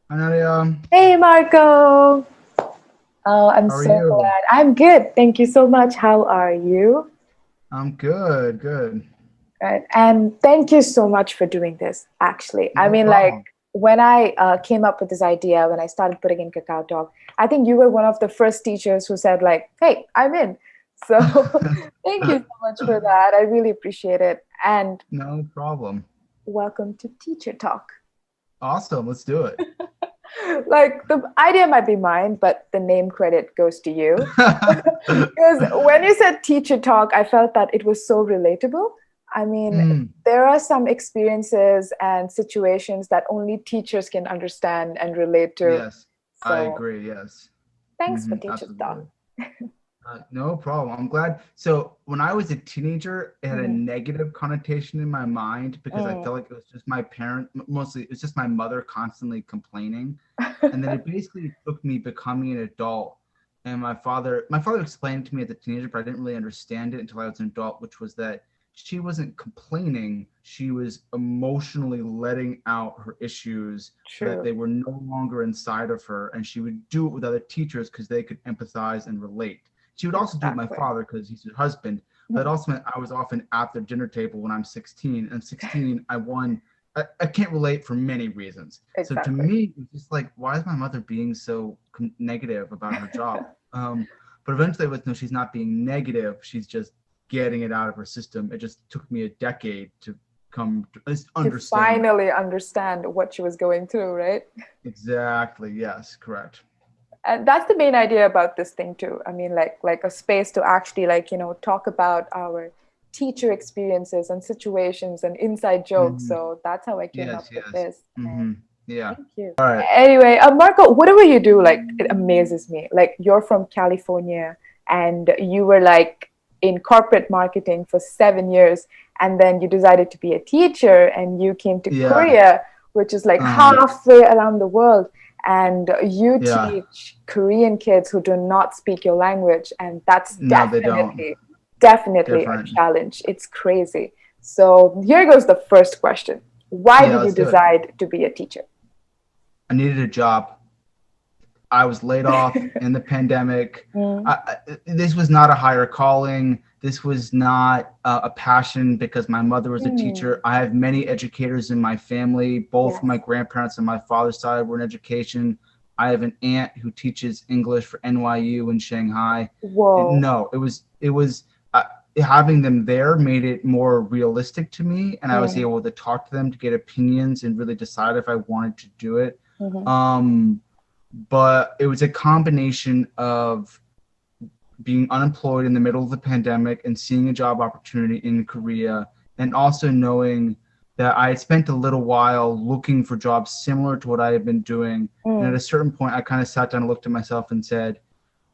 Hi, Nadia. Hey Marco. Oh, I'm How are so you? glad. I'm good. Thank you so much. How are you? I'm good, good. Right. And thank you so much for doing this, actually. I No mean, like problem. when I came up with this idea, when I started putting in Cacao Talk, I think you were one of the first teachers who said, like, hey, I'm in. So thank you so much for that. I really appreciate it. And No problem. welcome to Teacher Talk. Awesome. Let's do it. Like the idea might be mine, but the name credit goes to you. Because when you said teacher talk, I felt that it was so relatable. I mean, Mm, there are some experiences and situations that only teachers can understand and relate to. yes, I So agree. Yes. thanks for teacher talk. Absolutely. No problem. I'm glad. So when I was a teenager, it had a Mm, negative connotation in my mind because I mm. felt like it was just my parent, mostly it was just my mother constantly complaining. And then it basically took me becoming an adult. And my father explained it to me as a teenager, but I didn't really understand it until I was an adult, which was that she wasn't complaining, she was emotionally letting out her issues so that True. they were no longer inside of her, and she would do it with other teachers because they could empathize and relate. She would also do it with my Exactly. father because he's her husband, but it Mm, also meant I was often at the dinner table when I'm 16. And 16, I can't relate for many reasons. So to exactly. me, it's just like, why is my mother being so negative about her job? But eventually, I was no, she's not being negative. She's just getting it out of her system. It just took me a decade to come to To understand that. finally understand what she was going through, right? Exactly. Yes. Correct. And that's the main idea about this thing too. I mean, like a space to actually talk about our teacher experiences and situations and inside jokes. Hmm. So that's how I came Yes. up with Yes. this. And Hmm. Yeah. thank you. All right. Anyway, Marco, whatever you do, like it amazes me. Like you're from California and you were like in corporate marketing for 7 years, and then you decided to be a teacher and you came to Yeah. Korea, which is like Uh, halfway around the world, and you yeah. teach Korean kids who do not speak your language, and that's No, they don't. definitely a Different. challenge. It's crazy. So here goes the first question. Why Yeah. did you Let's do it. decide to be a teacher? I needed a job. I was laid off in the pandemic. Mm, This was not a higher calling. This was not a passion because my mother was a teacher. mm, I have many educators in my family. Both my yes. grandparents on my father's side were in education. I have an aunt who teaches English for NYU in Shanghai. Whoa. No, it was having them there made it more realistic to me, and I was Mm, able to talk to them to get opinions and really decide if I wanted to do it. mhm, Um, but it was a combination of being unemployed in the middle of the pandemic and seeing a job opportunity in Korea, and also knowing that I had spent a little while looking for jobs similar to what I had been doing. And at mm, a certain point, I kind of sat down and looked at myself and said,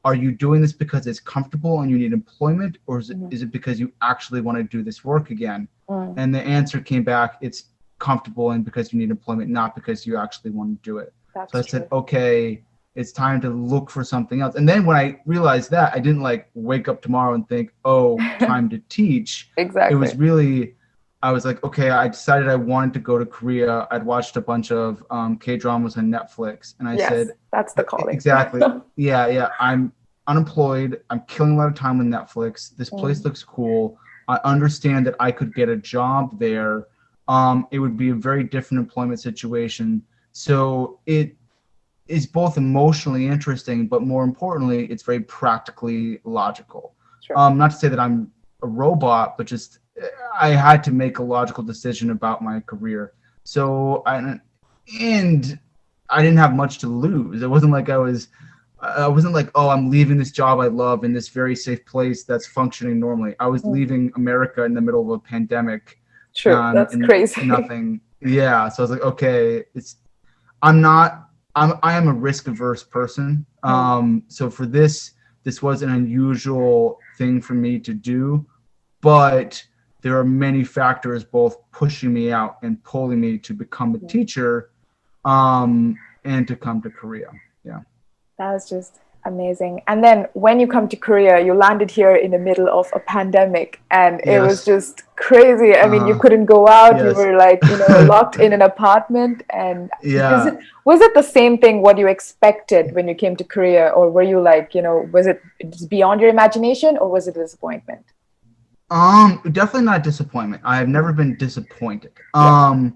are you doing this because it's comfortable and you need employment, or is it, mhm, is it because you actually want to do this work again? mm. And the answer came back, it's comfortable and because you need employment, not because you actually want to do it. So That's I said, true. okay, it's time to look for something else. And then when I realized that, I didn't like wake up tomorrow and think, oh, time to teach. It Exactly. was really, I was like, okay, I decided I wanted to go to Korea. I'd watched a bunch of K dramas on Netflix, and I Yes, said, that's the calling. exactly, yeah, yeah, I'm unemployed. I'm killing a lot of time with Netflix. This place Mm, looks cool. I understand that I could get a job there. It would be a very different employment situation. So it is both emotionally interesting, but more importantly, it's very practically logical. true. Not to say that I'm a robot, but just I had to make a logical decision about my career. So and I didn't have much to lose. It wasn't like I wasn't like, oh, I'm leaving this job I love in this very safe place that's functioning normally. I was Mm, leaving America in the middle of a pandemic, true. That's and crazy. nothing. Yeah, so I was like, okay, I'm not. I am a risk averse person. Mm, So for this was an unusual thing for me to do, but there are many factors both pushing me out and pulling me to become a mm. teacher, and to come to Korea. Yeah. That was just Amazing. And then when you come to Korea, you landed here in the middle of a pandemic and it was Yes. just crazy. I mean, you couldn't go out. You Yes. were like, locked in an apartment. And was Yeah. it was it the same thing what you expected when you came to Korea, or were you like, was it just beyond your imagination, or was it a disappointment? Definitely not disappointment. I have never been disappointed. Yeah.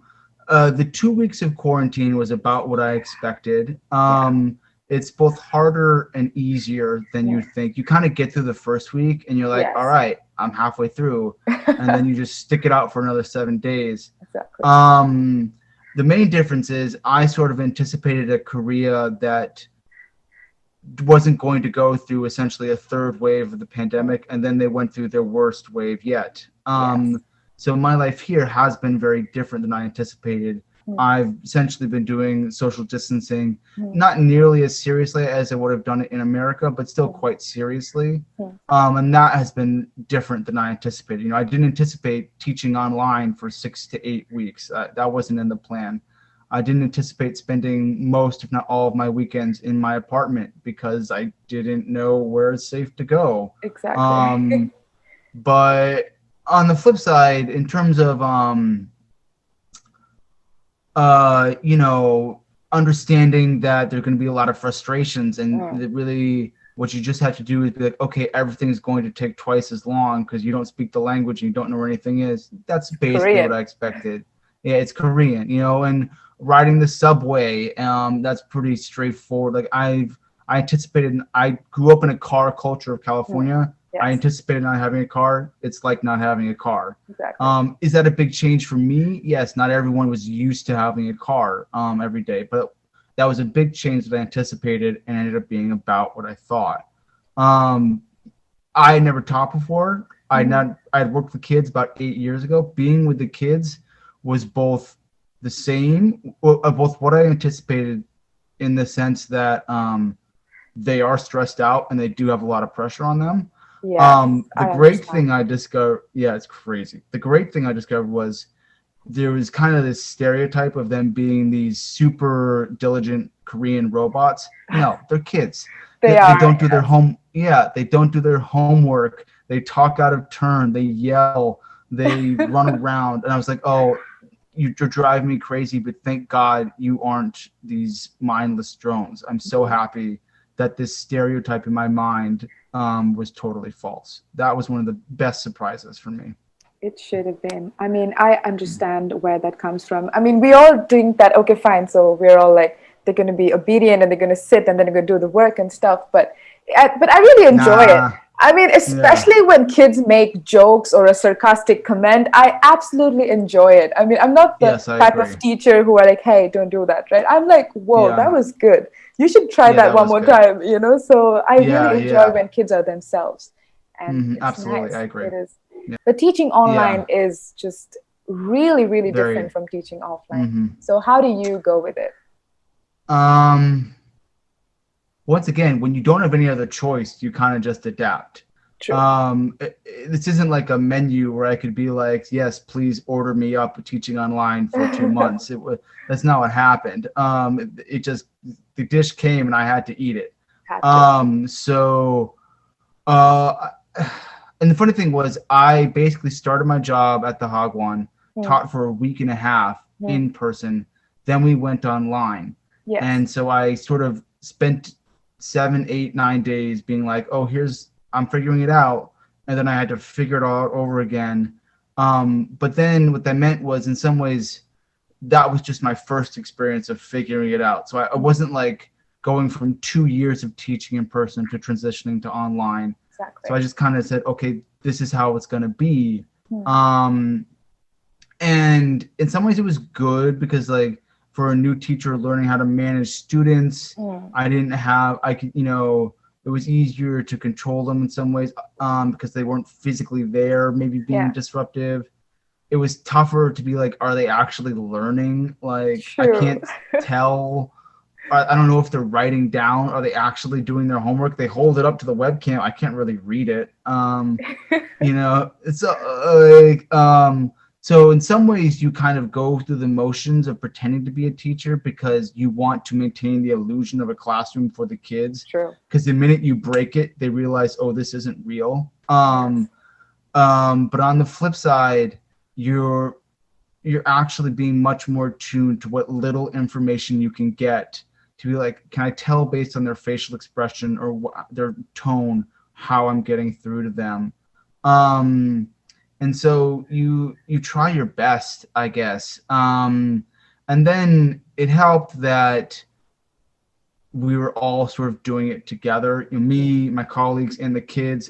The 2 weeks of quarantine was about what I expected. Yeah. It's both harder and easier than you Yeah. think. You kind of get through the first week and you're like, all Yes. right, I'm halfway through. And then you just stick it out for another 7 days. Exactly. The main difference is I sort of anticipated a Korea that wasn't going to go through essentially a third wave of the pandemic, and then they went through their worst wave yet. Yes. So my life here has been very different than I anticipated. Mm. I've essentially been doing social distancing, Mm. not nearly as seriously as I would have done it in America, but still quite seriously. Mm. And that has been different than I anticipated. I didn't anticipate teaching online for 6 to 8 weeks. That wasn't in the plan. I didn't anticipate spending most, if not all, of my weekends in my apartment because I didn't know where it's safe to go. Exactly. But on the flip side, in terms of understanding that there are going to be a lot of frustrations, and that really what you just have to do is be like, okay, everything's going to take twice as long because you don't speak the language and you don't know where anything is. That's basically Korean. what I expected. Yeah, it's Korean, and riding the subway, that's pretty straightforward. Like I anticipated, I grew up in a car culture of California. Yes. I anticipated not having a car. It's like not having a car. Exactly. Is that a big change for me? Yes, not everyone was used to having a car every day, but that was a big change that I anticipated and ended up being about what I thought. I had never taught before. I'd worked with kids about 8 years ago. Being with the kids was both the same, both what I anticipated in the sense that they are stressed out and they do have a lot of pressure on them. Yes, The great thing I discovered, yeah, it's crazy. The great thing I discovered was there was kind of this stereotype of them being these super diligent Korean robots. No, they're kids. They They are. don't do their they don't do their homework. They talk out of turn. They yell. They run around. And I was like, oh, you're driving me crazy, but thank God you aren't these mindless drones. I'm so happy that this stereotype in my mind was totally false. That was one of the best surprises for me. It should have been. I mean, I understand where that comes from. I mean, we all think that, okay, fine. So we're all like, they're going to be obedient and they're going to sit and then they're going to do the work and stuff. But I really enjoy it. I mean, especially when kids make jokes or a sarcastic comment, I absolutely enjoy it. I mean, I'm not the type of teacher who are like, hey, don't do that, right? I'm like, whoa, that was good. You should try that one more time, So I really enjoy when kids are themselves. And it's absolutely, nice. I agree. It is. Yeah. But teaching online is just really, really different from teaching offline. So how do you go with it? Once again, when you don't have any other choice, you kind of just adapt. True. This isn't like a menu where I could be like, yes, please order me up teaching online for 2 months. That's not what happened. It just, the dish came and I had to eat it. And the funny thing was, I basically started my job at the Hagwon, taught for a week and a half in person. Then we went online. Yes. And so I sort of spent 7, 8, 9 days being like, oh, I'm figuring it out. And then I had to figure it all over again. But then what that meant was, in some ways, that was just my first experience of figuring it out. So I wasn't like going from 2 years of teaching in person to transitioning to online. Exactly. So I just kind of said, okay, this is how it's going to be. And in some ways it was good because, like, for a new teacher learning how to manage students, it was easier to control them in some ways because they weren't physically there, maybe being disruptive. It was tougher to be like, are they actually learning? Like, I can't tell. I don't know if they're writing down. Are they actually doing their homework? They hold it up to the webcam. So So in some ways you kind of go through the motions of pretending to be a teacher because you want to maintain the illusion of a classroom for the kids. True. Because the minute you break it, they realize, oh, this isn't real. Yes. But on the flip side, you're actually being much more tuned to what little information you can get to be like, can I tell based on their facial expression or their tone how I'm getting through to them? And so you try your best, I guess. And then it helped that we were all sort of doing it together. You know, me, my colleagues, and the kids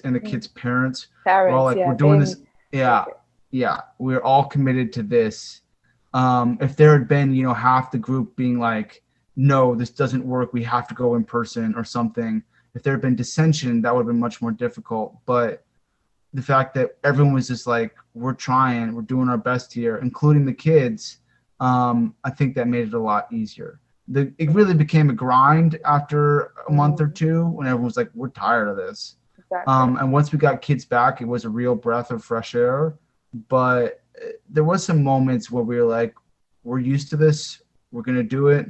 parents. We're all Parents, like, yeah, we're doing they this. Yeah, yeah. We're all committed to this. If there had been, half the group being like, no, this doesn't work, we have to go in person or something. If there had been dissension, that would have been much more difficult. But the fact that everyone was just like, we're trying, we're doing our best here, including the kids, I think that made it a lot easier. It really became a grind after a month or two when everyone was like, we're tired of this. Exactly. And once we got kids back, it was a real breath of fresh air. But there was some moments where we were like, we're used to this, we're going to do it,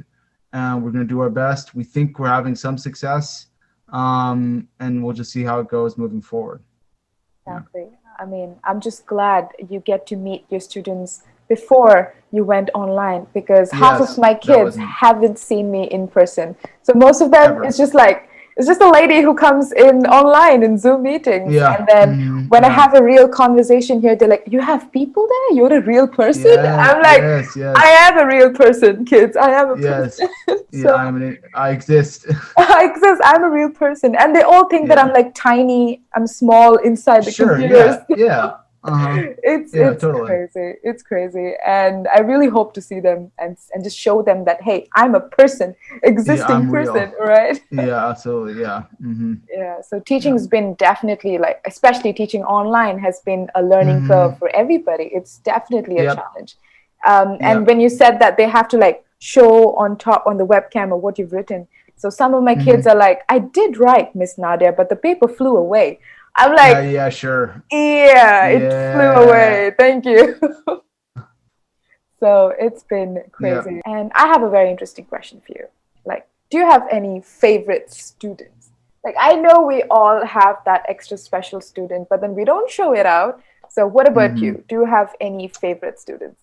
and we're going to do our best. We think we're having some success, and we'll just see how it goes moving forward. Exactly. I mean, I'm just glad you get to meet your students before you went online, because half of my kids haven't seen me in person. So most of them, it's just a lady who comes in online in Zoom meetings. Yeah. And then when I have a real conversation here, they're like, you have people there? You're a real person? I'm like, I am a real person, kids. I am a person. So, I exist. I exist. I'm a real person. And they all think that I'm like tiny, I'm small inside the computers. Yeah. It's totally crazy. It's crazy. And I really hope to see them and just show them that, hey, I'm a person, existing person, right? Yeah, absolutely. Yeah. Yeah. So teaching has been definitely, like, especially teaching online, has been a learning curve for everybody. It's definitely a challenge. And when you said that they have to like show on the webcam of what you've written. So some of my kids are like, I did write, Miss Nadia, but the paper flew away. I'm like, yeah, sure. Yeah, it flew away. Thank you. So it's been crazy. Yeah. And I have a very interesting question for you. Like, do you have any favorite students? Like, I know we all have that extra special student, but then we don't show it out. So what about you? Do you have any favorite students?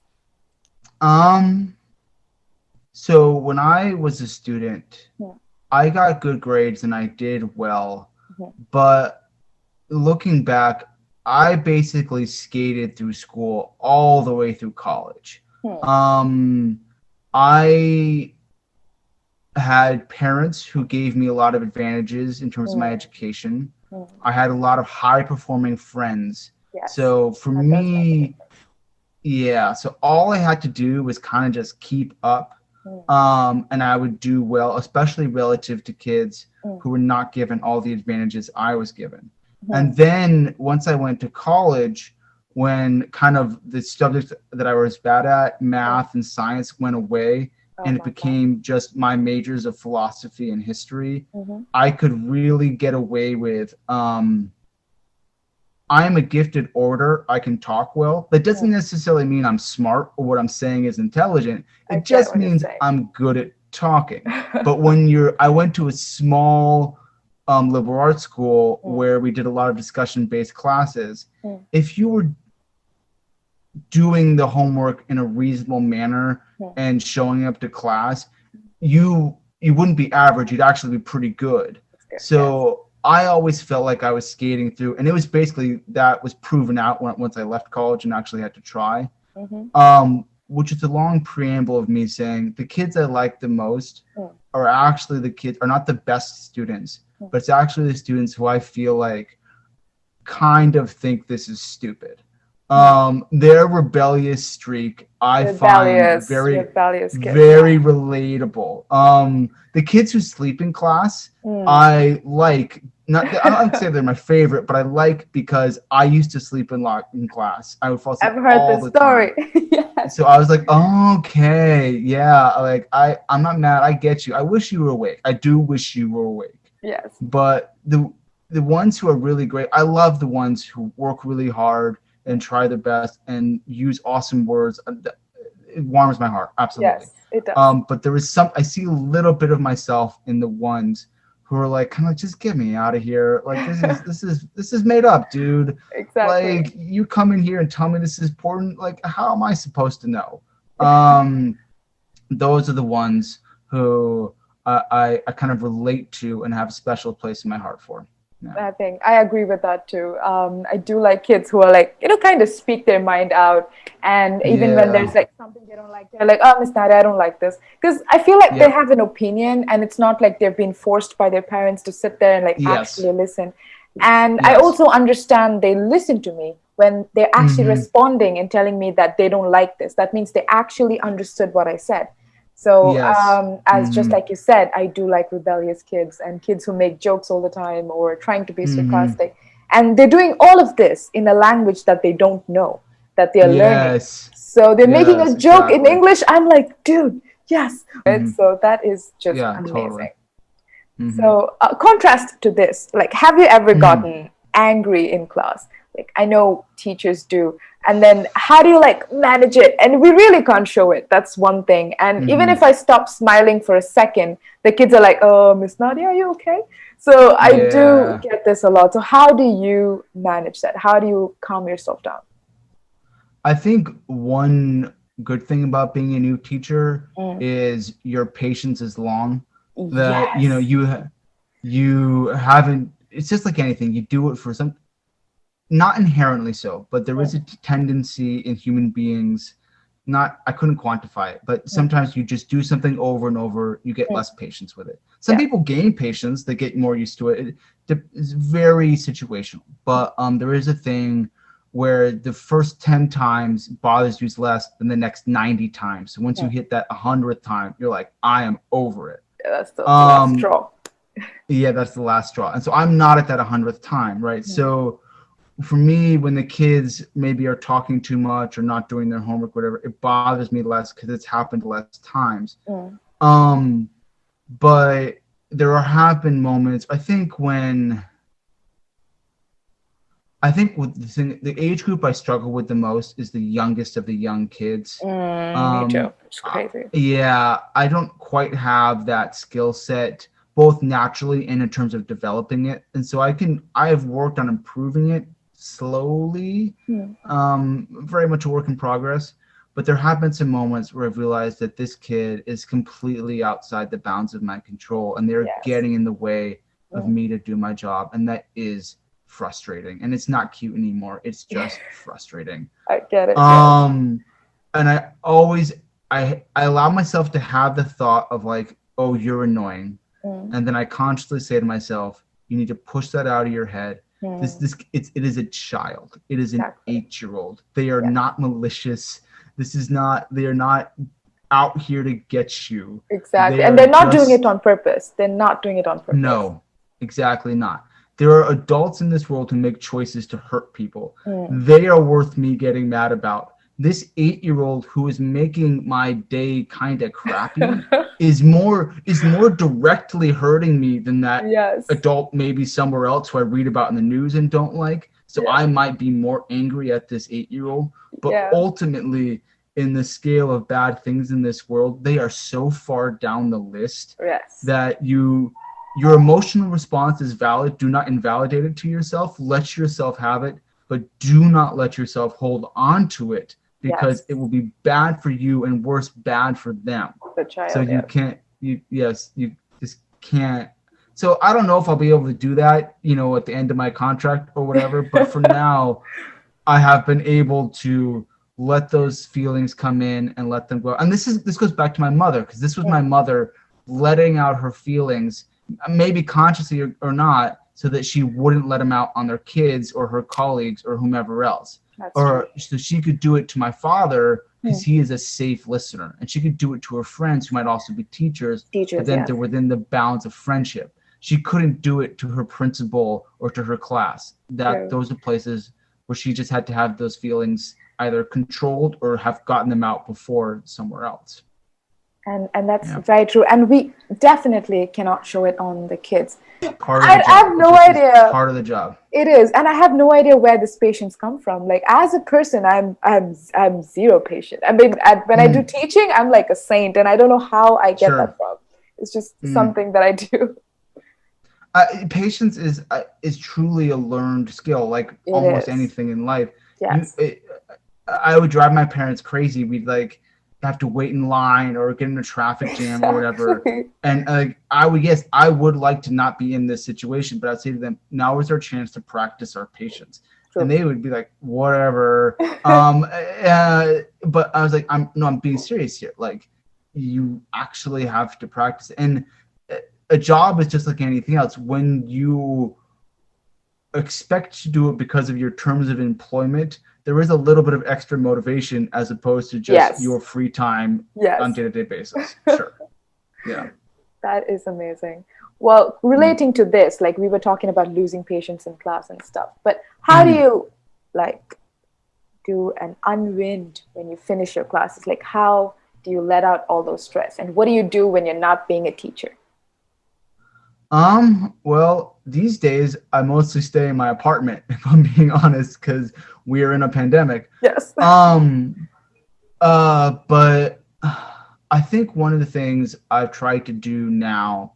So when I was a student, I got good grades and I did well, but looking back, I basically skated through school all the way through college. I had parents who gave me a lot of advantages in terms of my education. I had a lot of high performing friends. So for me, so all I had to do was kind of just keep up. And I would do well, especially relative to kids who were not given all the advantages I was given. And then once I went to college, when kind of the subjects that I was bad at, math and science, went away, and it became just my majors of philosophy and history, I could really get away with, I am a gifted orator. I can talk well. That doesn't necessarily mean I'm smart or what I'm saying is intelligent. It just means I'm good at talking. But I went to a small liberal arts school where we did a lot of discussion-based classes. If you were doing the homework in a reasonable manner and showing up to class, you wouldn't be average. You'd actually be pretty good. So I always felt like I was skating through, and it was basically that was proven out once I left college and actually had to try. Which is a long preamble of me saying the kids I like the most are actually are not the best students, but it's actually the students who I feel like kind of think this is stupid. Their rebellious streak I find very relatable. The kids who sleep in class, I like. I don't say they're my favorite, but I like because I used to sleep in class. I would fall asleep. I've heard the story. Yes. So I was like, okay, yeah, like I'm not mad. I get you. I wish you were awake. I do wish you were awake. Yes. But the ones who are really great, I love the ones who work really hard and try their best and use awesome words. It warms my heart, absolutely. Yes, it does. But there is I see a little bit of myself in the ones who are like, kind of like, just get me out of here. Like, this is made up, dude. Exactly. Like, you come in here and tell me this is important. Like, how am I supposed to know? Those are the ones who I kind of relate to and have a special place in my heart for. Yeah. I think I agree with that too. I do like kids who are like, kind of speak their mind out. And even when Yeah. there's like something they don't like, they're like, oh, Miss Nada, I don't like this. Because I feel like they Yeah. have an opinion and it's not like they're being forced by their parents to sit there and like Yes. actually listen. And I Yes. also understand they listen to me when they're actually responding and telling me that they don't like this. That means they actually understood what I said. So, Yes. as just like you said, I do like rebellious kids and kids who make jokes all the time or trying to be sarcastic. And they're doing all of this in a language that they don't know, that they're learning. Yes. So they're making Yes, a joke in exactly. English. I'm like, dude, yes. So that is just Yeah, amazing. totally. So, contrast to this, like, have you ever gotten angry in class? Like, I know teachers do. And then how do you like manage it? And we really can't show it. That's one thing. And even if I stop smiling for a second, the kids are like, oh, Miss Nadia, are you okay? So I do get this a lot. So how do you manage that? How do you calm yourself down? I think one good thing about being a new teacher is your patience is long. That you haven't. It's just like anything. You do it for some, not inherently so, but there is a tendency in human beings. Not, I couldn't quantify it, but sometimes you just do something over and over, you get less patience with it. Some people gain patience, they get more used to it. It's very situational, but there is a thing where the first 10 times bothers you less than the next 90 times. So once you hit that 100th time, you're like, I am over it. That's the last straw. Yeah, that's the last straw. And so I'm not at that 100th time, right? So for me, when the kids maybe are talking too much or not doing their homework, whatever, it bothers me less because it's happened less times. But there have been moments, I think with the age group I struggle with the most is the youngest of the young kids. Me too. It's crazy. Yeah, I don't quite have that skill set, both naturally and in terms of developing it. And so I have worked on improving it slowly, very much a work in progress. But there have been some moments where I've realized that this kid is completely outside the bounds of my control and they're getting in the way of me to do my job. And that is frustrating. And it's not cute anymore. It's just frustrating. I get it. And I always, I allow myself to have the thought of like, oh, you're annoying. And then I consciously say to myself, you need to push that out of your head. It is a child. It is an 8-year-old. They are not malicious. They are not out here to get you. Exactly. And they're not doing it on purpose. They're not doing it on purpose. No, exactly not. There are adults in this world who make choices to hurt people. They are worth me getting mad about. This 8-year-old who is making my day kind of crappy is more directly hurting me than that adult maybe somewhere else who I read about in the news and don't like. So I might be more angry at this 8-year-old, but ultimately in the scale of bad things in this world, they are so far down the list that your emotional response is valid. Do not invalidate it to yourself. Let yourself have it, but do not let yourself hold on to it because it will be bad for you and worse, bad for them. The child, so you just can't. So I don't know if I'll be able to do that, at the end of my contract or whatever, but for now, I have been able to let those feelings come in and let them go. And this goes back to my mother, because this was my mother letting out her feelings, maybe consciously or not, so that she wouldn't let them out on their kids or her colleagues or whomever else. So she could do it to my father because he is a safe listener, and she could do it to her friends who might also be teachers, but then they're within the bounds of friendship. She couldn't do it to her principal or to her class. Those are places where she just had to have those feelings either controlled or have gotten them out before somewhere else. And that's Yeah. very true. And we definitely cannot show it on the kids. Part of the I job. have It's no just idea. part of the job. It is, and I have no idea where these patients come from. Like as a person, I'm zero patient. I mean, when I do Mm, teaching, I'm like a saint, and I don't know how I get that sure. from. It's just Mm. something that I do. Patience is truly a learned skill, like It almost is. anything in life. You, Yes. it, I would drive my parents crazy. We'd like have to wait in line or get in a traffic jam or whatever. Exactly. And I would guess I would like to not be in this situation, but I'd say to them, now is our chance to practice our patience. And True. they would be like, whatever. But I was like, I'm being serious here. Like, you actually have to practice. And a job is just like anything else. When you expect to do it because of your terms of employment, there is a little bit of extra motivation as opposed to just Yes. your free time on Yes. day-to-day basis. Sure. Yeah. That is amazing. Well, Mm. relating to this, like we were talking about losing patience in class and stuff, but how do Mm. you like do an unwind when you finish your classes? Like how do you let out all those stress? And what do you do when you're not being a teacher? Well, these days I mostly stay in my apartment, if I'm being honest, because we're in a pandemic. Yes. Um, but I think one of the things I've tried to do now,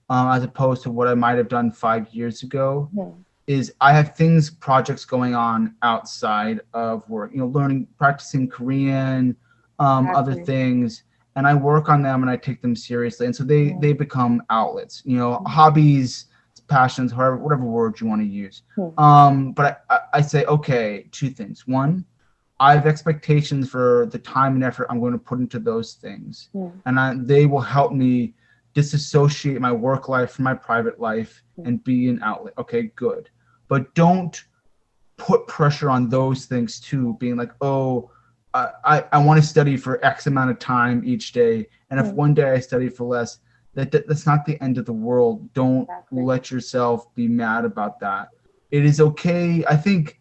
as opposed to what I might have done 5 years ago, Mhm. is I have projects going on outside of work, learning, practicing Korean, other Exactly. things, and I work on them and I take them seriously. And so they Mhm. become outlets, Mhm. hobbies, passions, whatever word you want to use. Mhm. But I say, okay, two things. One, I have expectations for the time and effort I'm going to put into those things, Mhm. and they will help me disassociate my work life from my private life Mhm. and be an outlet. Okay, good. But don't put pressure on those things too, being like, oh, I want to study for X amount of time each day. And if Mhm. one day I study for less, that's not the end of the world. Don't Exactly. let yourself be mad about that. It is okay. I think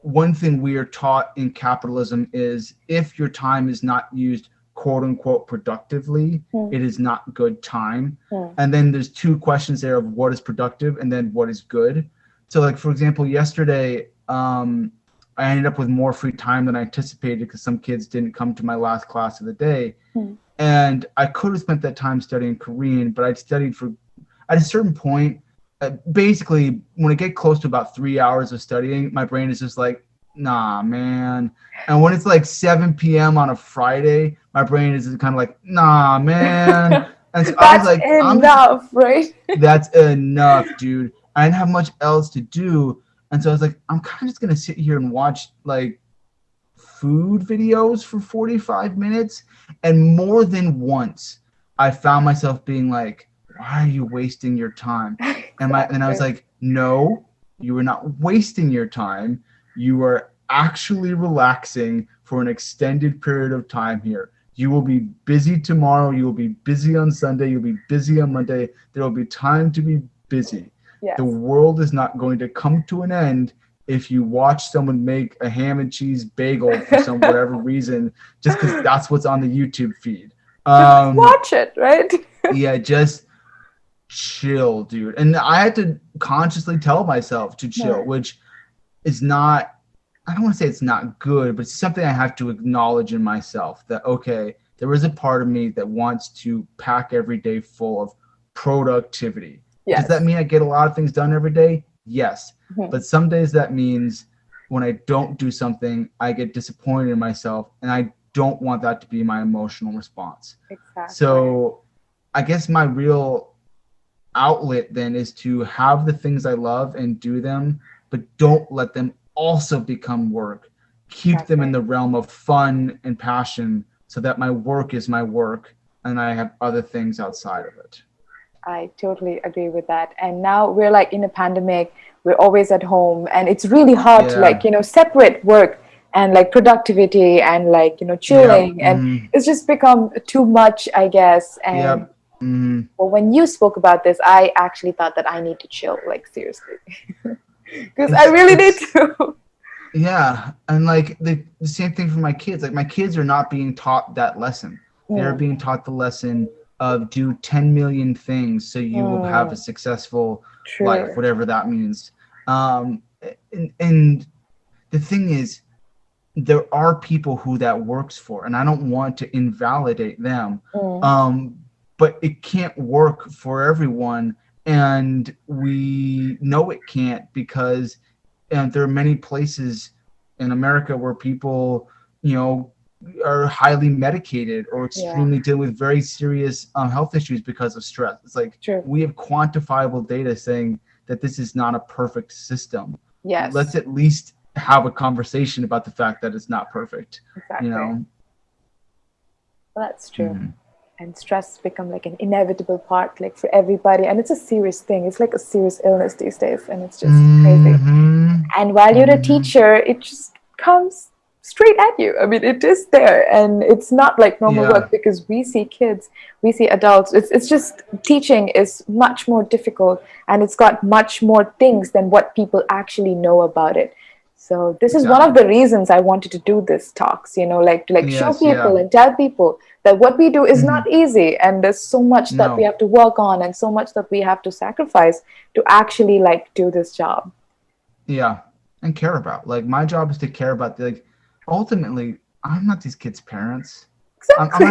one thing we are taught in capitalism is if your time is not used quote unquote productively, Mhm. it is not good time. Mhm. And then there's two questions there of what is productive and then what is good. So like, for example, yesterday, I ended up with more free time than I anticipated because some kids didn't come to my last class of the day. Mhm. And I could have spent that time studying Korean, but I'd studied for, at a certain point, basically, when I get close to about 3 hours of studying, my brain is just like, nah, man. And when it's like 7 p.m. on a Friday, my brain is kind of like, nah, man. And so I was That's like, enough, right? that's enough, dude. I didn't have much else to do. And so I was like, I'm kind of just going to sit here and watch like food videos for 45 minutes. And more than once, I found myself being like, why are you wasting your time? And I was Exactly. like, no, you are not wasting your time. You are actually relaxing for an extended period of time here. You will be busy tomorrow. You will be busy on Sunday. You'll be busy on Monday. There will be time to be busy. The Yes. world is not going to come to an end if you watch someone make a ham and cheese bagel for some whatever reason, just because that's what's on the YouTube feed. Just Um, watch it, right? yeah, just chill, dude. And I had to consciously tell myself to chill, Hmm. which is not, I don't want to say it's not good, but it's something I have to acknowledge in myself that, okay, there is a part of me that wants to pack every day full of productivity. Does that Yes. mean I get a lot of things done every day? Yes. Mhm. But some days that means when I don't do something, I get disappointed in myself, and I don't want that to be my emotional response. Exactly. So I guess my real outlet then is to have the things I love and do them, but don't let them also become work. Keep them in Exactly. the realm of fun and passion so that my work is my work and I have other things outside of it. I totally agree with that. And now we're like in a pandemic, we're always at home, and it's really hard to like, Yeah. separate work and like productivity and like, Yep. chilling. And it's just become too much, I guess. And Yep. Mm, well, when you spoke about this, I actually thought that I need to chill, like seriously, because I really need it's to. yeah, and like the same thing for my kids. Like my kids are not being taught that lesson. They're being taught the lesson of do 10 million things so you will have a successful life, True. whatever that means. And the thing is, there are people who that works for, and I don't want to invalidate them. But it can't work for everyone, and we know it can't because there are many places in America where people, are highly medicated or extremely dealing with very serious health issues because of stress. It's like we have quantifiable data saying that this is not a perfect system. Yes. Let's at least have a conversation about the fact that it's not perfect. Exactly. Well, that's true. And stress become like an inevitable part, like for everybody, and it's a serious thing. It's like a serious illness these days, and it's just crazy. And while you're a teacher, it just comes straight at you. I mean, it is there, and it's not like normal work because we see kids, we see adults. It's just teaching is much more difficult, and it's got much more things than what people actually know about it. So this is one of the reasons I wanted to do this talks, like to show people and tell people that what we do is not easy, and there's so much that we have to work on and so much that we have to sacrifice to actually do this job. Yeah, and care about. Like my job is to care about ultimately, I'm not these kids' parents. Exactly.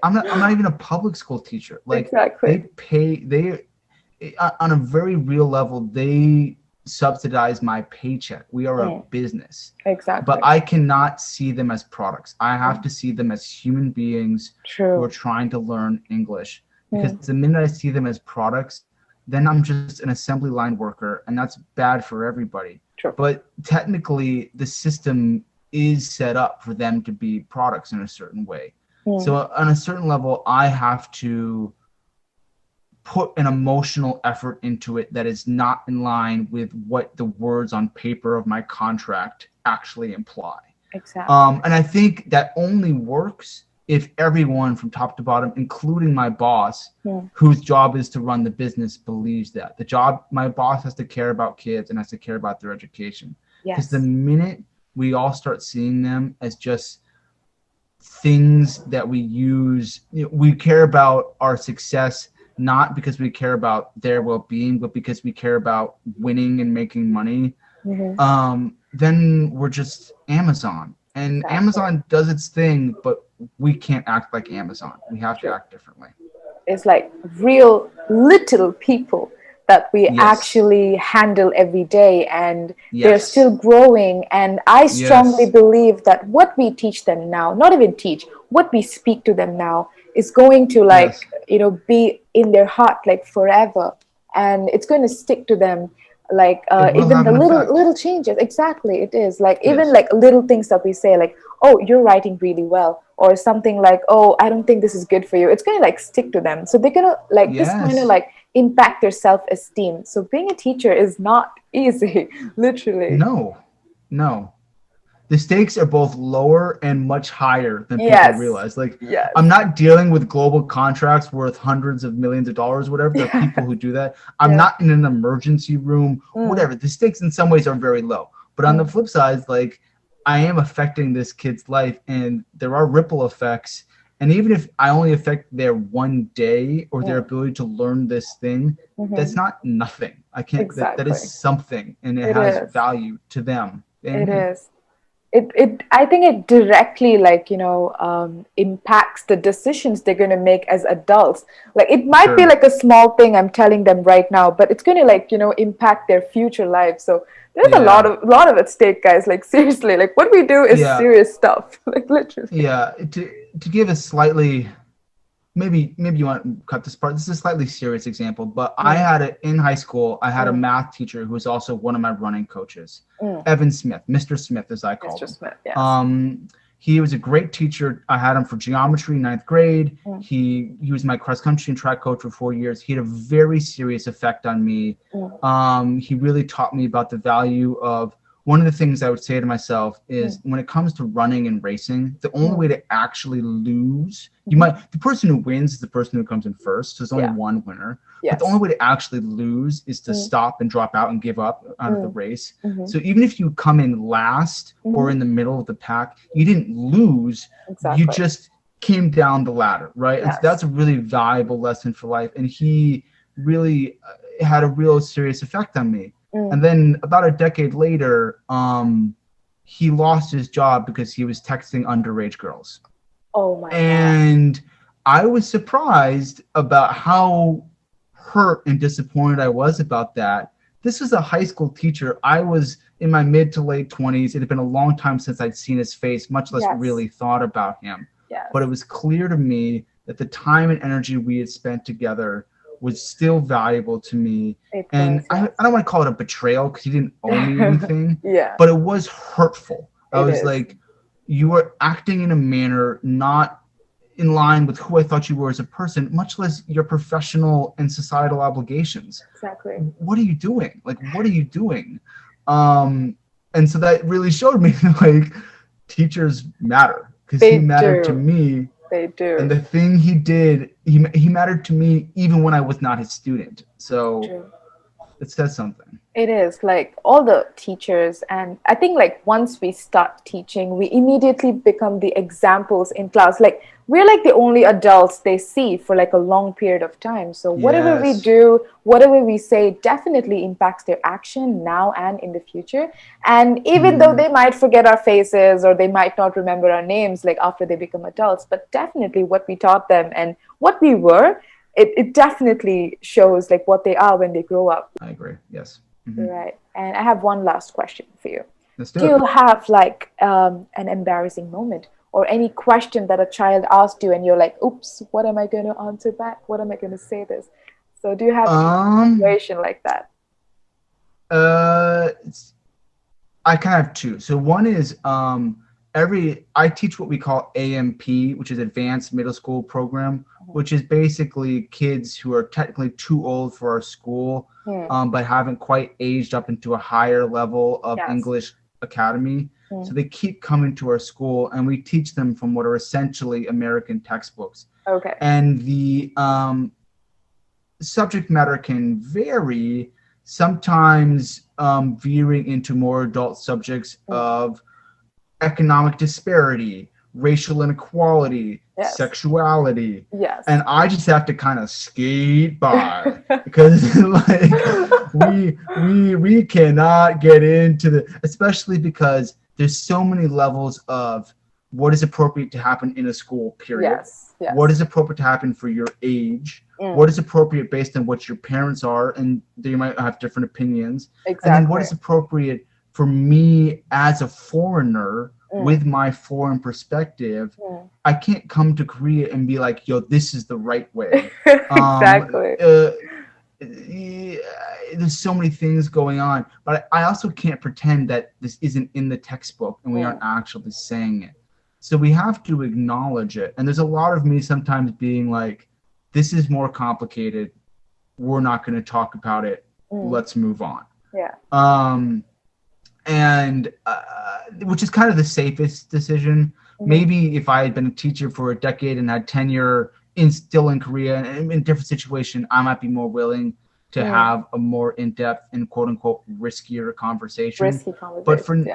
I'm not even a public school teacher. They on a very real level, they subsidize my paycheck. We are a business. Exactly. But I cannot see them as products. I have to see them as human beings who are trying to learn English. Because the minute I see them as products, then I'm just an assembly line worker, and that's bad for everybody. True. But technically, the system is set up for them to be products in a certain way. So on a certain level, I have to put an emotional effort into it that is not in line with what the words on paper of my contract actually imply. Exactly. And I think that only works if everyone from top to bottom, including my boss, whose job is to run the business, believes that. My boss has to care about kids and has to care about their education. Because the minute we all start seeing them as just things that we use, we care about our success not because we care about their well-being, but because we care about winning and making money, then we're just Amazon. And Amazon does its thing, but we can't act like Amazon. We have to act differently. It's like real little people that we actually handle every day, and they're still growing. And I strongly believe that what we teach them now, not even teach, what we speak to them now is going to be in their heart forever, and it's going to stick to them. Even the little changes, exactly, it is even little things that we say, oh, you're writing really well, or something oh, I don't think this is good for you. It's going to stick to them, so they're going to this kind of impact their self-esteem. So being a teacher is not easy. Literally. No, the stakes are both lower and much higher than people realize. I'm not dealing with global contracts worth hundreds of millions of dollars, whatever. There are people who do that. I'm not in an emergency room, whatever. The stakes in some ways are very low. But on the flip side, I am affecting this kid's life, and there are ripple effects. And even if I only affect their one day or their ability to learn this thing, that's not nothing. I can't. That is something, and it has value to them. It is. I think it directly impacts the decisions they're going to make as adults. It might be a small thing I'm telling them right now, but it's going to impact their future lives. So there's a lot of at stake, guys. Seriously, what we do is serious stuff. Literally. Yeah. To give a slightly, maybe you want to cut this part. This is a slightly serious example, but in high school, I had a math teacher who was also one of my running coaches, Evan Smith, Mr. Smith, as I call him. Mr. Smith, yes. He was a great teacher. I had him for geometry, 9th grade. He was my cross country and track coach for 4 years. He had a very serious effect on me. He really taught me about the value of, one of the things I would say to myself is when it comes to running and racing, the only way to actually lose, the person who wins is the person who comes in first. So there's only one winner. But the only way to actually lose is to stop and drop out and give up out of the race. So even if you come in last or in the middle of the pack, you didn't lose. You just came down the ladder, right? And so that's Yes. a really valuable lesson for life. And he really had a real serious effect on me. Mm. And then about a decade later, he lost his job because he was texting underage girls. Oh my God. And I was surprised about how hurt and disappointed I was about that. This was a high school teacher. I was in my mid to late 20s. It had been a long time since I'd seen his face, much less Yes. really thought about him. Yes. But it was clear to me that the time and energy we had spent together was still valuable to me. It And was, yes. I don't want to call it a betrayal because he didn't owe me anything, Yeah. but it was hurtful. I It was is. like, you were acting in a manner not in line with who I thought you were as a person, much less your professional and societal obligations. Exactly. What are you doing? Like, what are you doing? And so that really showed me like teachers matter, because he They mattered to do. me. They do. And the thing he did, he mattered to me even when I was not his student. So True. it says something. It is like all the teachers, and I think like once we start teaching, we immediately become the examples in class. Like we're like the only adults they see for like a long period of time. So whatever we Yes. do, whatever we say definitely impacts their action now and in the future. And even though they might forget our faces or they might not remember our names like after they become adults, but definitely what we taught them and what we were, it definitely shows like what they are when they grow up. I agree. Yes. Right. And I have one last question for you. Let's Do do you it. have like an embarrassing moment or any question that a child asked you and you're like, oops, what am I going to answer back? What am I going to say this? So do you have a situation like that? I kind of have two. So one is I teach what we call AMP, which is Advanced Middle School Program, which is basically kids who are technically too old for our school, but haven't quite aged up into a higher level of Yes. English academy. So they keep coming to our school, and we teach them from what are essentially American textbooks. Okay. And the subject matter can vary, sometimes veering into more adult subjects of economic disparity, racial inequality, Yes. sexuality. Yes. And I just have to kind of skate by because like we cannot get into the, especially because there's so many levels of what is appropriate to happen in a school, period. Yes. Yes. What is appropriate to happen for your age? What is appropriate based on what your parents are, and they might have different opinions. Exactly. And then what is appropriate for me as a foreigner with my foreign perspective. I can't come to Korea and be like, yo, this is the right way. Exactly. There's so many things going on, but I also can't pretend that this isn't in the textbook and we aren't actually saying it. So we have to acknowledge it. And there's a lot of me sometimes being like, this is more complicated. We're not going to talk about it. Let's move on. Yeah. And which is kind of the safest decision. Maybe if I had been a teacher for a decade and had tenure still in Korea and in a different situation, I might be more willing to have a more in-depth and quote unquote riskier conversation. Risky conversation.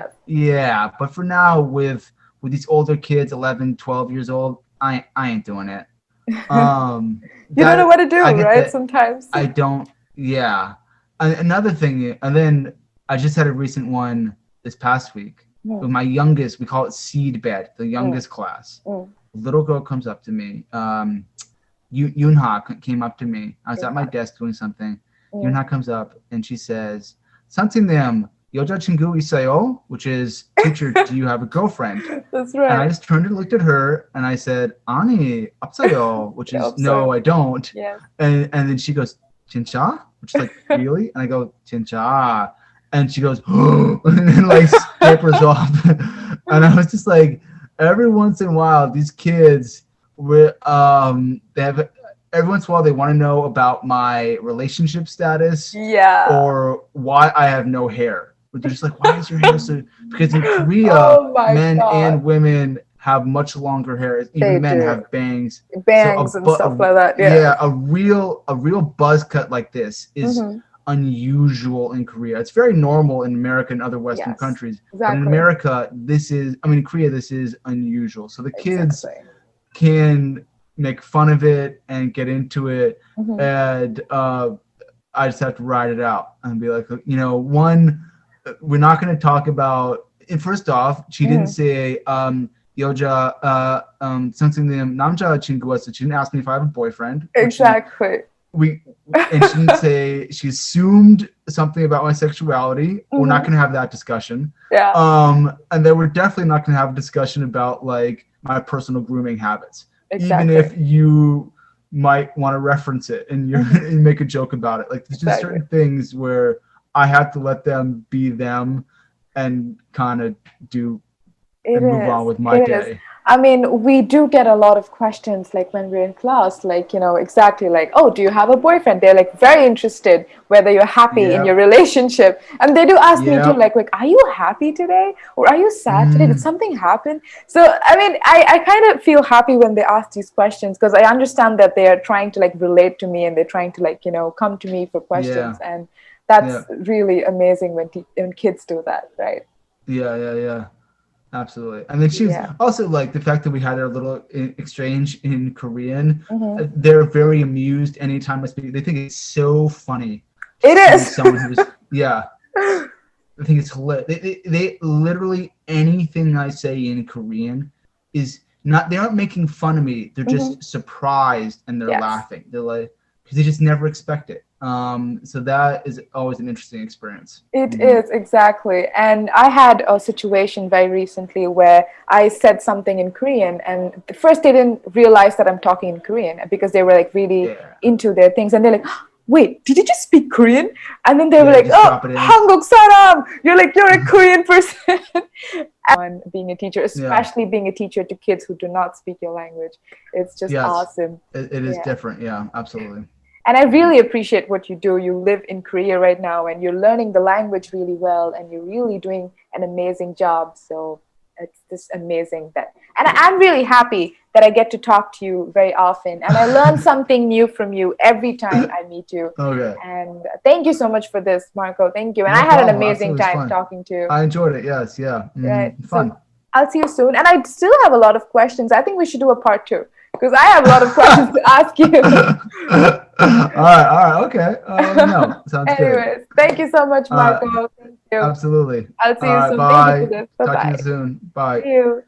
But for now with these older kids, 11, 12 years old, I ain't doing it. You don't know what to do, right? Sometimes. I don't. Yeah. Another thing, and then I just had a recent one this past week with my youngest. We call it seed bed, the youngest class. Little girl comes up to me. Yoonha came up to me. I was at my desk doing something. Yoonha comes up and she says, "선생님, 여자친구 있어요?" Which is, teacher, do you have a girlfriend? That's right. And I just turned and looked at her and I said, "아니, 없어요," which is no, I don't. Yeah. And then she goes, "진짜?" Which is like, really? And I go, "진짜." And she goes, and then like scampers off. And I was just like, every once in a while, these kids they have, every once in a while they want to know about my relationship status, or why I have no hair. But they're just like, why is your hair so? Because in Korea, men and women have much longer hair. Even men have bangs and stuff like that. Yeah, a real buzz cut like this is unusual in Korea. It's very normal in America and other Western countries. But in America, in Korea, this is unusual. So the kids can make fun of it and get into it, Mm-hmm. and I just have to ride it out and be like, one, we're not going to talk about. And first off, she didn't say Yoja something namja chinguasa. She didn't ask me if I have a boyfriend. Exactly. And she didn't say, she assumed something about my sexuality. We're not going to have that discussion. Yeah. And then we're definitely not going to have a discussion about like my personal grooming habits, Exactly. even if you might want to reference it and and make a joke about it. Like there's just certain things where I have to let them be them and kind of move on with my day. I mean, we do get a lot of questions like when we're in class, like, exactly like, oh, do you have a boyfriend? They're like very interested whether you're happy in your relationship. And they do ask me too, like, are you happy today? Or are you sad today? Did something happen? So, I mean, I kind of feel happy when they ask these questions because I understand that they are trying to like relate to me and they're trying to like, come to me for questions. And that's really amazing when kids do that, right? Yeah. Absolutely. And then she's also like the fact that we had our little exchange in Korean. They're very amused anytime I speak. They think it's so funny. It is. Someone who's, I think it's hilarious. They literally anything I say in Korean is not, they aren't making fun of me. They're just surprised and they're laughing. They're like, because they just never expect it. So that is always an interesting experience. It is, exactly. And I had a situation very recently where I said something in Korean and first they didn't realize that I'm talking in Korean because they were like really into their things and they're like, wait, did you just speak Korean? And then they were like, oh, Hanguk saram, you're a Korean person. And being a teacher, especially being a teacher to kids who do not speak your language, it's just awesome. It is different. Yeah, absolutely. And I really appreciate what you do. You live in Korea right now and you're learning the language really well and you're really doing an amazing job. So it's just amazing and I'm really happy that I get to talk to you very often and I learn something new from you every time I meet you. Okay. And thank you so much for this, Marco. Thank you. And I had an amazing time talking to you. I enjoyed it. Yes. Yeah. Right. Fun. So I'll see you soon. And I still have a lot of questions. I think we should do a part 2. Because I have a lot of questions to ask you. All right, okay. No, sounds good. Anyways, thank you so much, Marco. Thank you. Absolutely. I'll see you soon. Bye. Thank you for this. Bye-bye. Talk to you soon. Bye. See you.